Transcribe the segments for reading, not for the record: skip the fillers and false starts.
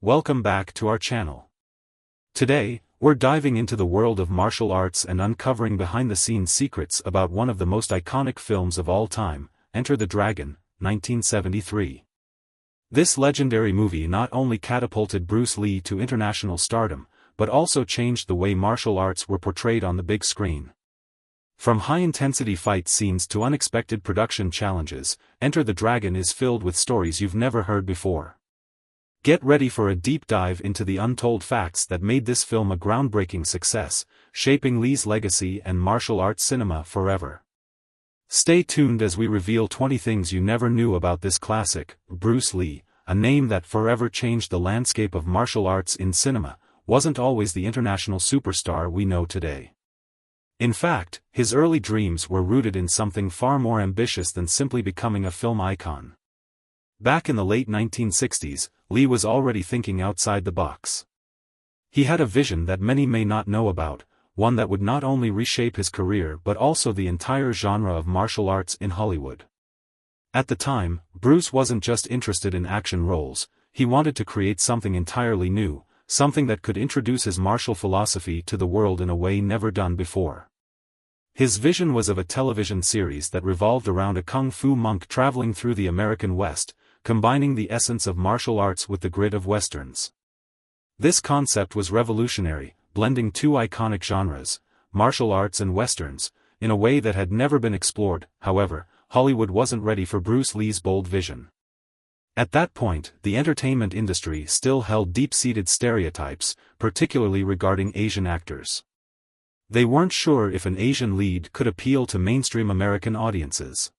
Welcome back to our channel. Today, we're diving into the world of martial arts and uncovering behind-the-scenes secrets about one of the most iconic films of all time, Enter the Dragon, 1973. This legendary movie not only catapulted Bruce Lee to international stardom, but also changed the way martial arts were portrayed on the big screen. From high-intensity fight scenes to unexpected production challenges, Enter the Dragon is filled with stories you've never heard before. Get ready for a deep dive into the untold facts that made this film a groundbreaking success, shaping Lee's legacy and martial arts cinema forever. Stay tuned as we reveal 20 things you never knew about this classic. Bruce Lee, a name that forever changed the landscape of martial arts in cinema, wasn't always the international superstar we know today. In fact, his early dreams were rooted in something far more ambitious than simply becoming a film icon. Back in the late 1960s, Lee was already thinking outside the box. He had a vision that many may not know about, one that would not only reshape his career but also the entire genre of martial arts in Hollywood. At the time, Bruce wasn't just interested in action roles, he wanted to create something entirely new, something that could introduce his martial philosophy to the world in a way never done before. His vision was of a television series that revolved around a kung fu monk traveling through the American West, combining the essence of martial arts with the grit of westerns. This concept was revolutionary, blending two iconic genres, martial arts and westerns, in a way that had never been explored. However, Hollywood wasn't ready for Bruce Lee's bold vision. At that point, the entertainment industry still held deep-seated stereotypes, particularly regarding Asian actors. They weren't sure if an Asian lead could appeal to mainstream American audiences.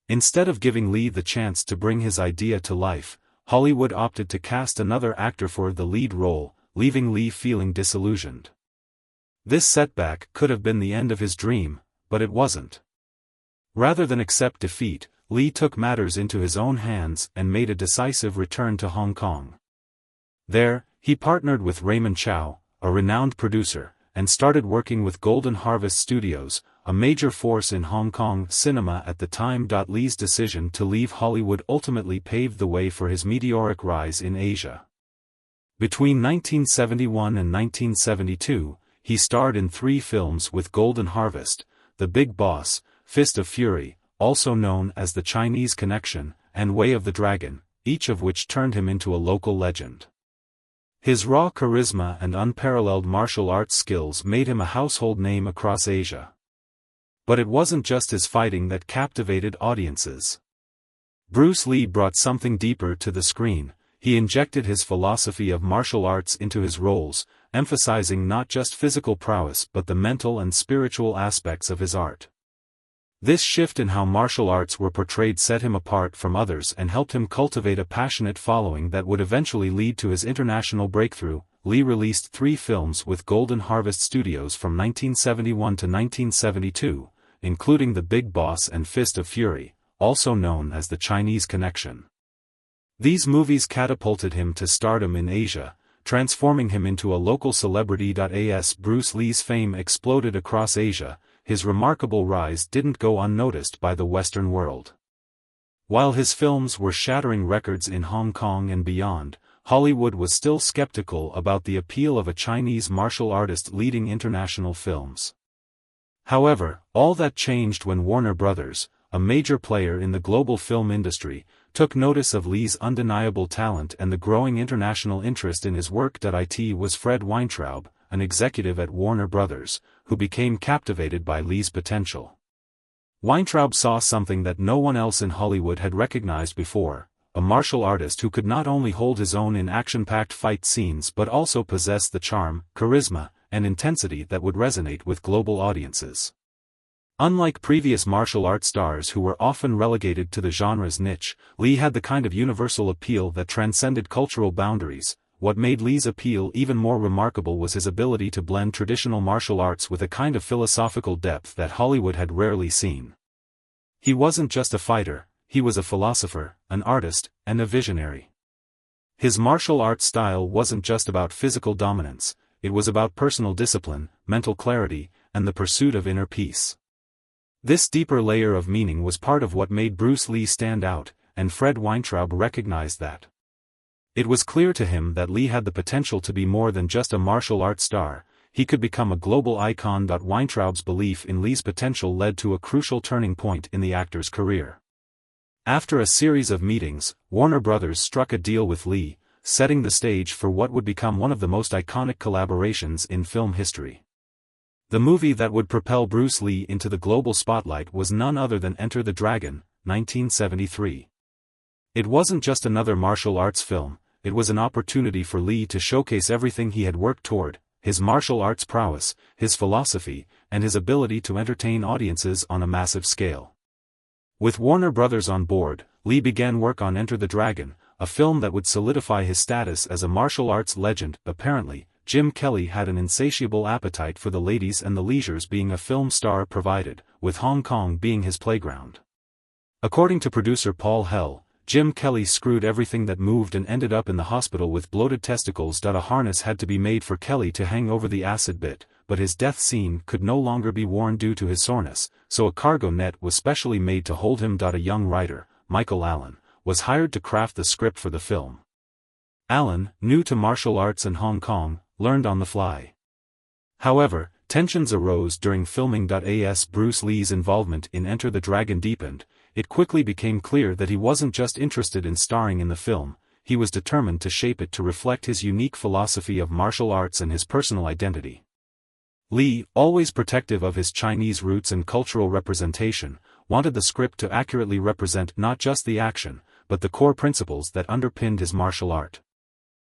Instead of giving Lee the chance to bring his idea to life, Hollywood opted to cast another actor for the lead role, leaving Lee feeling disillusioned. This setback could have been the end of his dream, but it wasn't. Rather than accept defeat, Lee took matters into his own hands and made a decisive return to Hong Kong. There, he partnered with Raymond Chow, a renowned producer, and started working with Golden Harvest Studios, a major force in Hong Kong cinema at the time. Lee's decision to leave Hollywood ultimately paved the way for his meteoric rise in Asia. Between 1971 and 1972, he starred in 3 films with Golden Harvest: The Big Boss, Fist of Fury, also known as The Chinese Connection, and Way of the Dragon, each of which turned him into a local legend. His raw charisma and unparalleled martial arts skills made him a household name across Asia. But it wasn't just his fighting that captivated audiences. Bruce Lee brought something deeper to the screen. He injected his philosophy of martial arts into his roles, emphasizing not just physical prowess but the mental and spiritual aspects of his art. This shift in how martial arts were portrayed set him apart from others and helped him cultivate a passionate following that would eventually lead to his international breakthrough. Lee released 3 films with Golden Harvest Studios from 1971 to 1972, including The Big Boss and Fist of Fury, also known as The Chinese Connection. These movies catapulted him to stardom in Asia, transforming him into a local celebrity. As Bruce Lee's fame exploded across Asia, his remarkable rise didn't go unnoticed by the Western world. While his films were shattering records in Hong Kong and beyond, Hollywood was still skeptical about the appeal of a Chinese martial artist leading international films. However, all that changed when Warner Brothers, a major player in the global film industry, took notice of Lee's undeniable talent and the growing international interest in his work. It was Fred Weintraub, an executive at Warner Brothers, who became captivated by Lee's potential. Weintraub saw something that no one else in Hollywood had recognized before: a martial artist who could not only hold his own in action-packed fight scenes but also possess the charm, charisma, and intensity that would resonate with global audiences. Unlike previous martial arts stars who were often relegated to the genre's niche, Lee had the kind of universal appeal that transcended cultural boundaries. What made Lee's appeal even more remarkable was his ability to blend traditional martial arts with a kind of philosophical depth that Hollywood had rarely seen. He wasn't just a fighter, he was a philosopher, an artist, and a visionary. His martial arts style wasn't just about physical dominance, it was about personal discipline, mental clarity, and the pursuit of inner peace. This deeper layer of meaning was part of what made Bruce Lee stand out, and Fred Weintraub recognized that. It was clear to him that Lee had the potential to be more than just a martial arts star. He could become a global icon. Weintraub's belief in Lee's potential led to a crucial turning point in the actor's career. After a series of meetings, Warner Brothers struck a deal with Lee, setting the stage for what would become one of the most iconic collaborations in film history. The movie that would propel Bruce Lee into the global spotlight was none other than Enter the Dragon, 1973. It wasn't just another martial arts film, it was an opportunity for Lee to showcase everything he had worked toward: his martial arts prowess, his philosophy, and his ability to entertain audiences on a massive scale. With Warner Brothers on board, Lee began work on Enter the Dragon, a film that would solidify his status as a martial arts legend. Apparently, Jim Kelly had an insatiable appetite for the ladies and the leisures being a film star provided, with Hong Kong being his playground. According to producer Paul Hell, Jim Kelly screwed everything that moved and ended up in the hospital with bloated testicles. A harness had to be made for Kelly to hang over the acid bit, but his death scene could no longer be worn due to his soreness, so a cargo net was specially made to hold him. A young writer, Michael Allen, was hired to craft the script for the film. Allen, new to martial arts in Hong Kong, learned on the fly. However, tensions arose during filming. As Bruce Lee's involvement in Enter the Dragon deepened, it quickly became clear that he wasn't just interested in starring in the film, he was determined to shape it to reflect his unique philosophy of martial arts and his personal identity. Lee, always protective of his Chinese roots and cultural representation, wanted the script to accurately represent not just the action, but the core principles that underpinned his martial art.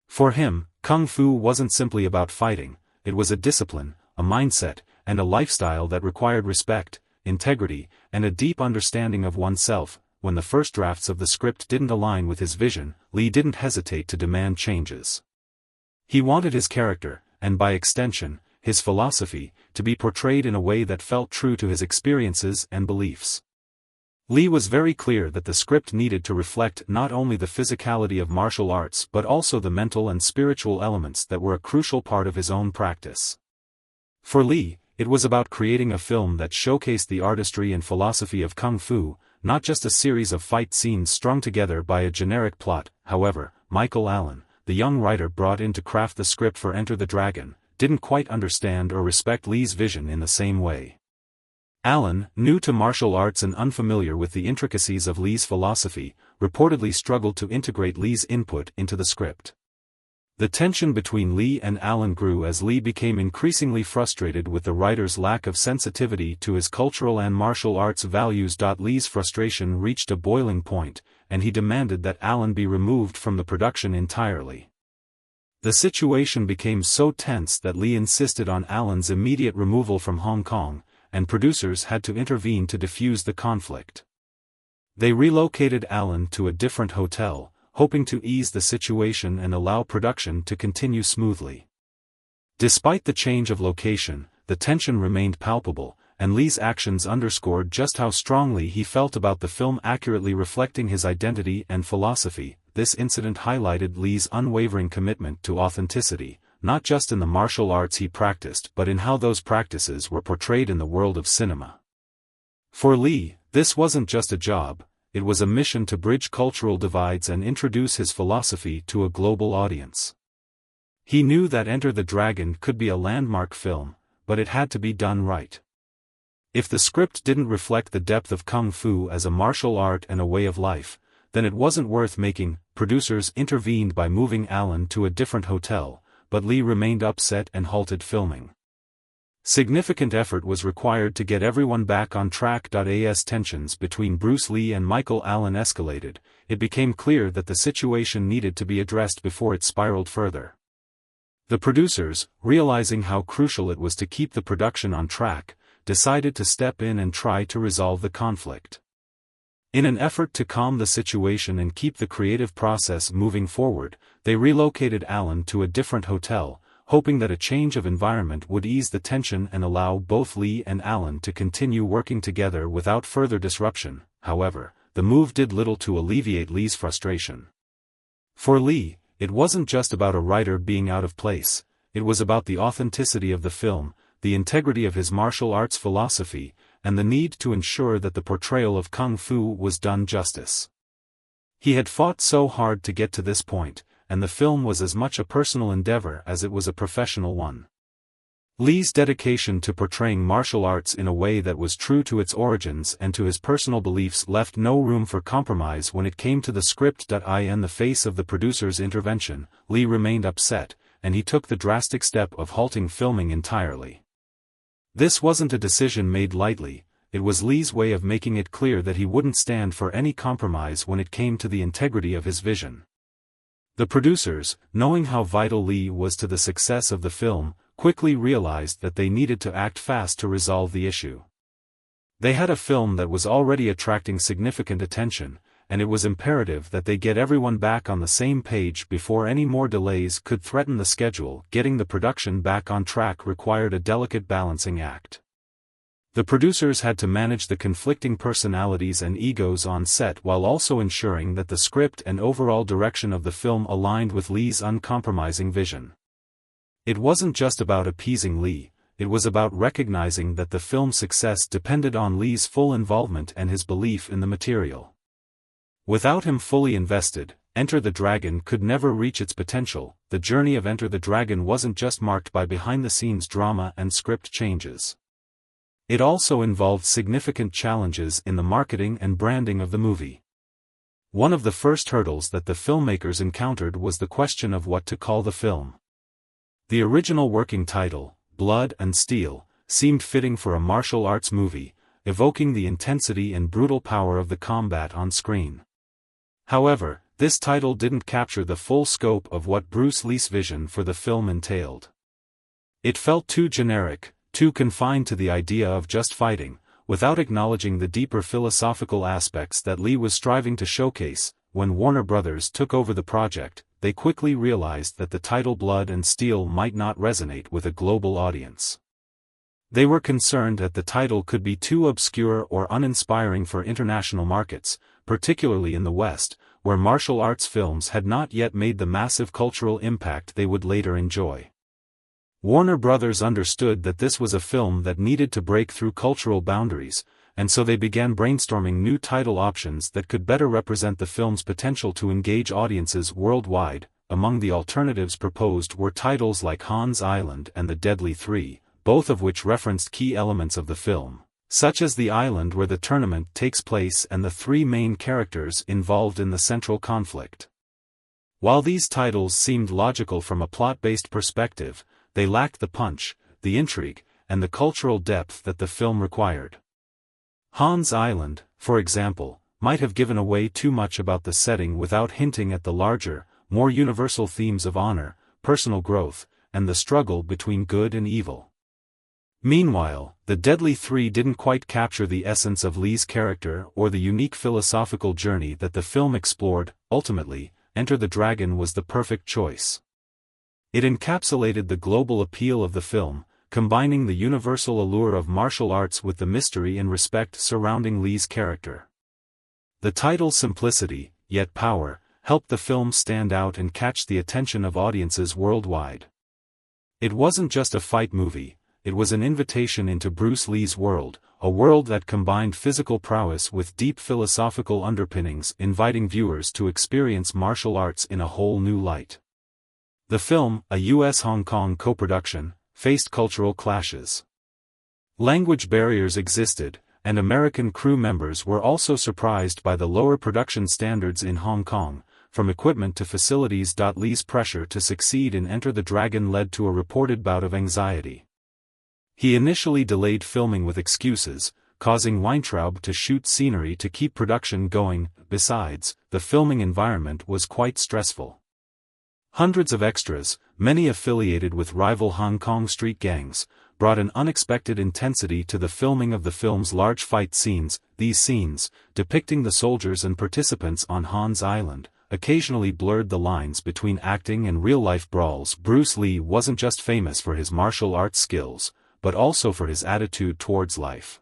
For him, Kung Fu wasn't simply about fighting, it was a discipline, a mindset, and a lifestyle that required respect, integrity, and a deep understanding of oneself. When the first drafts of the script didn't align with his vision, Lee didn't hesitate to demand changes. He wanted his character, and by extension, his philosophy, to be portrayed in a way that felt true to his experiences and beliefs. Lee was very clear that the script needed to reflect not only the physicality of martial arts but also the mental and spiritual elements that were a crucial part of his own practice. For Lee, it was about creating a film that showcased the artistry and philosophy of Kung Fu, not just a series of fight scenes strung together by a generic plot. However, Michael Allen, the young writer brought in to craft the script for Enter the Dragon, didn't quite understand or respect Lee's vision in the same way. Allen, new to martial arts and unfamiliar with the intricacies of Lee's philosophy, reportedly struggled to integrate Lee's input into the script. The tension between Lee and Allen grew as Lee became increasingly frustrated with the writer's lack of sensitivity to his cultural and martial arts values. Lee's frustration reached a boiling point, and he demanded that Allen be removed from the production entirely. The situation became so tense that Lee insisted on Allen's immediate removal from Hong Kong, and producers had to intervene to defuse the conflict. They relocated Allen to a different hotel, hoping to ease the situation and allow production to continue smoothly. Despite the change of location, the tension remained palpable, and Lee's actions underscored just how strongly he felt about the film accurately reflecting his identity and philosophy. This incident highlighted Lee's unwavering commitment to authenticity, not just in the martial arts he practiced but in how those practices were portrayed in the world of cinema. For Lee, this wasn't just a job, it was a mission to bridge cultural divides and introduce his philosophy to a global audience. He knew that Enter the Dragon could be a landmark film, but it had to be done right. If the script didn't reflect the depth of Kung Fu as a martial art and a way of life, then it wasn't worth making. Producers intervened by moving Allen to a different hotel, but Lee remained upset and halted filming. Significant effort was required to get everyone back on track. As tensions between Bruce Lee and Michael Allen escalated, it became clear that the situation needed to be addressed before it spiraled further. The producers, realizing how crucial it was to keep the production on track, decided to step in and try to resolve the conflict. In an effort to calm the situation and keep the creative process moving forward, they relocated Allen to a different hotel, hoping that a change of environment would ease the tension and allow both Lee and Allen to continue working together without further disruption. However, the move did little to alleviate Lee's frustration. For Lee, it wasn't just about a writer being out of place, it was about the authenticity of the film, the integrity of his martial arts philosophy, and the need to ensure that the portrayal of Kung Fu was done justice. He had fought so hard to get to this point, and the film was as much a personal endeavor as it was a professional one. Lee's dedication to portraying martial arts in a way that was true to its origins and to his personal beliefs left no room for compromise when it came to the script. In the face of the producer's intervention, Lee remained upset, and he took the drastic step of halting filming entirely. This wasn't a decision made lightly, it was Lee's way of making it clear that he wouldn't stand for any compromise when it came to the integrity of his vision. The producers, knowing how vital Lee was to the success of the film, quickly realized that they needed to act fast to resolve the issue. They had a film that was already attracting significant attention, and it was imperative that they get everyone back on the same page before any more delays could threaten the schedule. Getting the production back on track required a delicate balancing act. The producers had to manage the conflicting personalities and egos on set while also ensuring that the script and overall direction of the film aligned with Lee's uncompromising vision. It wasn't just about appeasing Lee, it was about recognizing that the film's success depended on Lee's full involvement and his belief in the material. Without him fully invested, Enter the Dragon could never reach its potential. The journey of Enter the Dragon wasn't just marked by behind-the-scenes drama and script changes. It also involved significant challenges in the marketing and branding of the movie. One of the first hurdles that the filmmakers encountered was the question of what to call the film. The original working title, Blood and Steel, seemed fitting for a martial arts movie, evoking the intensity and brutal power of the combat on screen. However, this title didn't capture the full scope of what Bruce Lee's vision for the film entailed. It felt too generic, too confined to the idea of just fighting, without acknowledging the deeper philosophical aspects that Lee was striving to showcase. When Warner Brothers took over the project, they quickly realized that the title Blood and Steel might not resonate with a global audience. They were concerned that the title could be too obscure or uninspiring for international markets, particularly in the West, where martial arts films had not yet made the massive cultural impact they would later enjoy. Warner Brothers understood that this was a film that needed to break through cultural boundaries, and so they began brainstorming new title options that could better represent the film's potential to engage audiences worldwide. Among the alternatives proposed were titles like Han's Island and The Deadly Three, both of which referenced key elements of the film, such as the island where the tournament takes place and the three main characters involved in the central conflict. While these titles seemed logical from a plot-based perspective, they lacked the punch, the intrigue, and the cultural depth that the film required. Han's Island, for example, might have given away too much about the setting without hinting at the larger, more universal themes of honor, personal growth, and the struggle between good and evil. Meanwhile, The Deadly Three didn't quite capture the essence of Lee's character or the unique philosophical journey that the film explored. Ultimately, Enter the Dragon was the perfect choice. It encapsulated the global appeal of the film, combining the universal allure of martial arts with the mystery and respect surrounding Lee's character. The title's simplicity, yet power, helped the film stand out and catch the attention of audiences worldwide. It wasn't just a fight movie, it was an invitation into Bruce Lee's world, a world that combined physical prowess with deep philosophical underpinnings, inviting viewers to experience martial arts in a whole new light. The film, a US-Hong Kong co-production, faced cultural clashes. Language barriers existed, and American crew members were also surprised by the lower production standards in Hong Kong, from equipment to facilities. Lee's pressure to succeed in Enter the Dragon led to a reported bout of anxiety. He initially delayed filming with excuses, causing Weintraub to shoot scenery to keep production going. Besides, the filming environment was quite stressful. Hundreds of extras, many affiliated with rival Hong Kong street gangs, brought an unexpected intensity to the filming of the film's large fight scenes. These scenes, depicting the soldiers and participants on Han's Island, occasionally blurred the lines between acting and real-life brawls. Bruce Lee wasn't just famous for his martial arts skills, but also for his attitude towards life.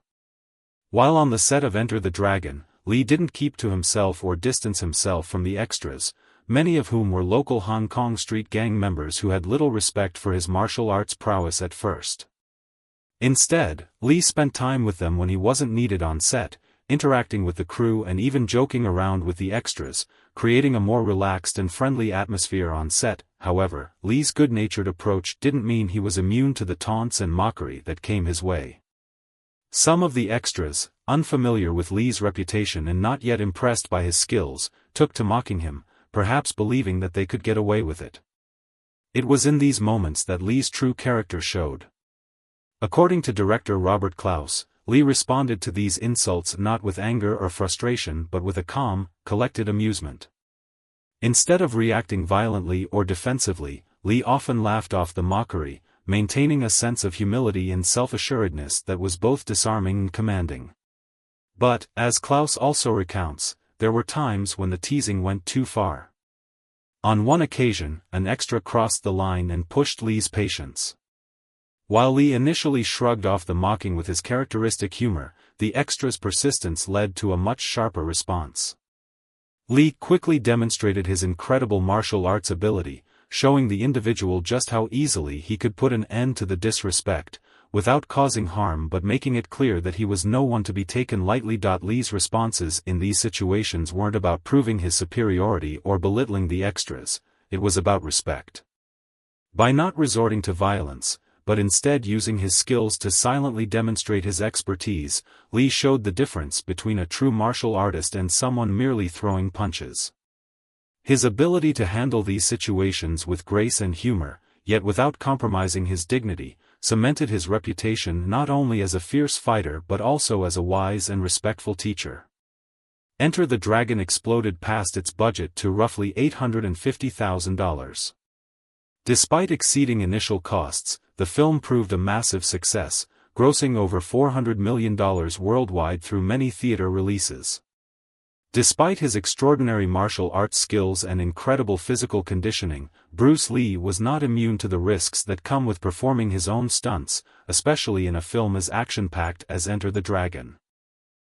While on the set of Enter the Dragon, Lee didn't keep to himself or distance himself from the extras, many of whom were local Hong Kong street gang members who had little respect for his martial arts prowess at first. Instead, Lee spent time with them when he wasn't needed on set, interacting with the crew and even joking around with the extras, creating a more relaxed and friendly atmosphere on set. However, Lee's good-natured approach didn't mean he was immune to the taunts and mockery that came his way. Some of the extras, unfamiliar with Lee's reputation and not yet impressed by his skills, took to mocking him, perhaps believing that they could get away with it. It was in these moments that Lee's true character showed. According to director Robert Clouse, Lee responded to these insults not with anger or frustration but with a calm, collected amusement. Instead of reacting violently or defensively, Lee often laughed off the mockery, maintaining a sense of humility and self-assuredness that was both disarming and commanding. But, as Clouse also recounts, there were times when the teasing went too far. On one occasion, an extra crossed the line and pushed Lee's patience. While Lee initially shrugged off the mocking with his characteristic humor, the extra's persistence led to a much sharper response. Lee quickly demonstrated his incredible martial arts ability, showing the individual just how easily he could put an end to the disrespect, without causing harm but making it clear that he was no one to be taken lightly. Lee's responses in these situations weren't about proving his superiority or belittling the extras, it was about respect. By not resorting to violence, but instead using his skills to silently demonstrate his expertise, Lee showed the difference between a true martial artist and someone merely throwing punches. His ability to handle these situations with grace and humor, yet without compromising his dignity, cemented his reputation not only as a fierce fighter but also as a wise and respectful teacher. Enter the Dragon exploded past its budget to roughly $850,000. Despite exceeding initial costs, the film proved a massive success, grossing over $400 million worldwide through many theater releases. Despite his extraordinary martial arts skills and incredible physical conditioning, Bruce Lee was not immune to the risks that come with performing his own stunts, especially in a film as action-packed as Enter the Dragon.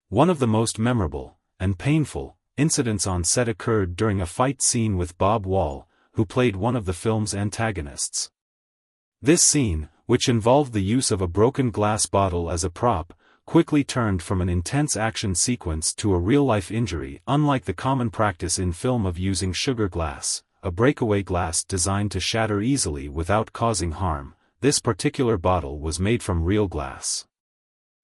One of the most memorable, and painful, incidents on set occurred during a fight scene with Bob Wall, who played one of the film's antagonists. This scene, which involved the use of a broken glass bottle as a prop, quickly turned from an intense action sequence to a real-life injury. Unlike the common practice in film of using sugar glass, a breakaway glass designed to shatter easily without causing harm, this particular bottle was made from real glass.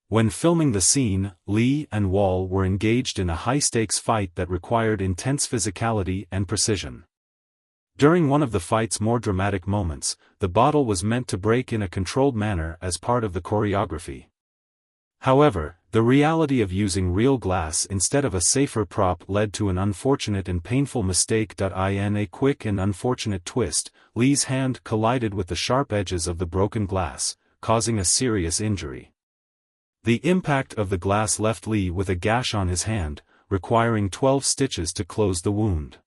When filming the scene, Lee and Wall were engaged in a high-stakes fight that required intense physicality and precision. During one of the fight's more dramatic moments, the bottle was meant to break in a controlled manner as part of the choreography. However, the reality of using real glass instead of a safer prop led to an unfortunate and painful mistake. In a quick and unfortunate twist, Lee's hand collided with the sharp edges of the broken glass, causing a serious injury. The impact of the glass left Lee with a gash on his hand, requiring 12 stitches to close the wound.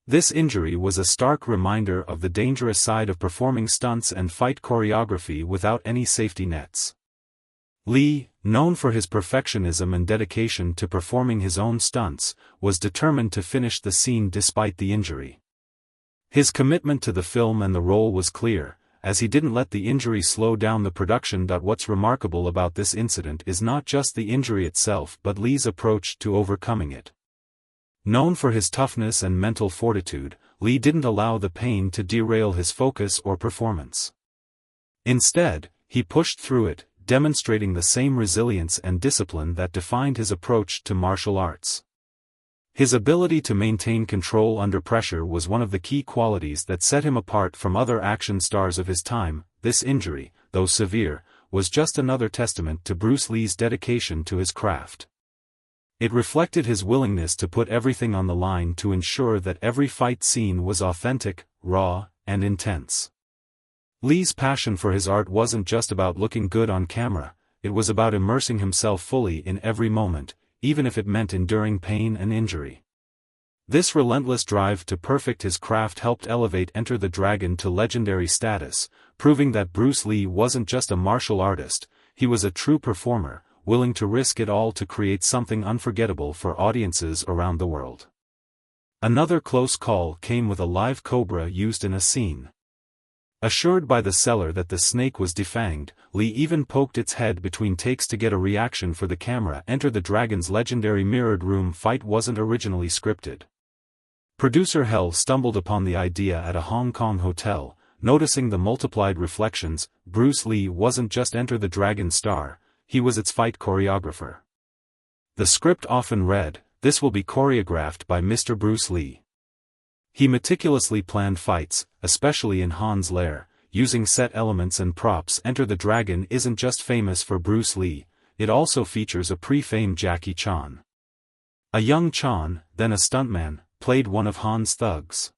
This injury was a stark reminder of the dangerous side of performing stunts and fight choreography without any safety nets. Lee, known for his perfectionism and dedication to performing his own stunts, was determined to finish the scene despite the injury. His commitment to the film and the role was clear, as he didn't let the injury slow down the production. What's remarkable about this incident is not just the injury itself but Lee's approach to overcoming it. Known for his toughness and mental fortitude, Lee didn't allow the pain to derail his focus or performance. Instead, he pushed through it, demonstrating the same resilience and discipline that defined his approach to martial arts. His ability to maintain control under pressure was one of the key qualities that set him apart from other action stars of his time. This injury, though severe, was just another testament to Bruce Lee's dedication to his craft. It reflected his willingness to put everything on the line to ensure that every fight scene was authentic, raw, and intense. Lee's passion for his art wasn't just about looking good on camera, it was about immersing himself fully in every moment, even if it meant enduring pain and injury. This relentless drive to perfect his craft helped elevate Enter the Dragon to legendary status, proving that Bruce Lee wasn't just a martial artist, he was a true performer, willing to risk it all to create something unforgettable for audiences around the world. Another close call came with a live cobra used in a scene. Assured by the seller that the snake was defanged, Lee even poked its head between takes to get a reaction for the camera. Enter the Dragon's legendary mirrored room fight wasn't originally scripted. Producer Hell stumbled upon the idea at a Hong Kong hotel. Noticing the multiplied reflections, Bruce Lee wasn't just Enter the Dragon star, he was its fight choreographer. The script often read, "This will be choreographed by Mr. Bruce Lee." He meticulously planned fights, especially in Han's lair, using set elements and props. Enter the Dragon isn't just famous for Bruce Lee, it also features a pre-famed Jackie Chan. A young Chan, then a stuntman, played one of Han's thugs.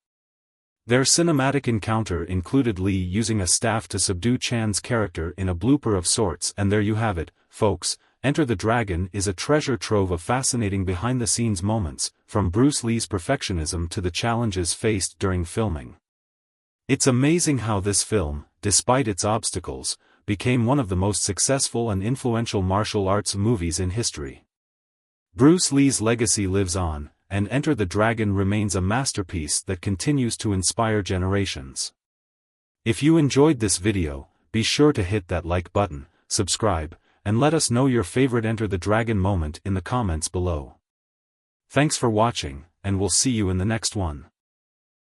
Their cinematic encounter included Lee using a staff to subdue Chan's character in a blooper of sorts. And there you have it, folks. Enter the Dragon is a treasure trove of fascinating behind-the-scenes moments, from Bruce Lee's perfectionism to the challenges faced during filming. It's amazing how this film, despite its obstacles, became one of the most successful and influential martial arts movies in history. Bruce Lee's legacy lives on, and Enter the Dragon remains a masterpiece that continues to inspire generations. If you enjoyed this video, be sure to hit that like button, subscribe, and let us know your favorite Enter the Dragon moment in the comments below. Thanks for watching, and we'll see you in the next one.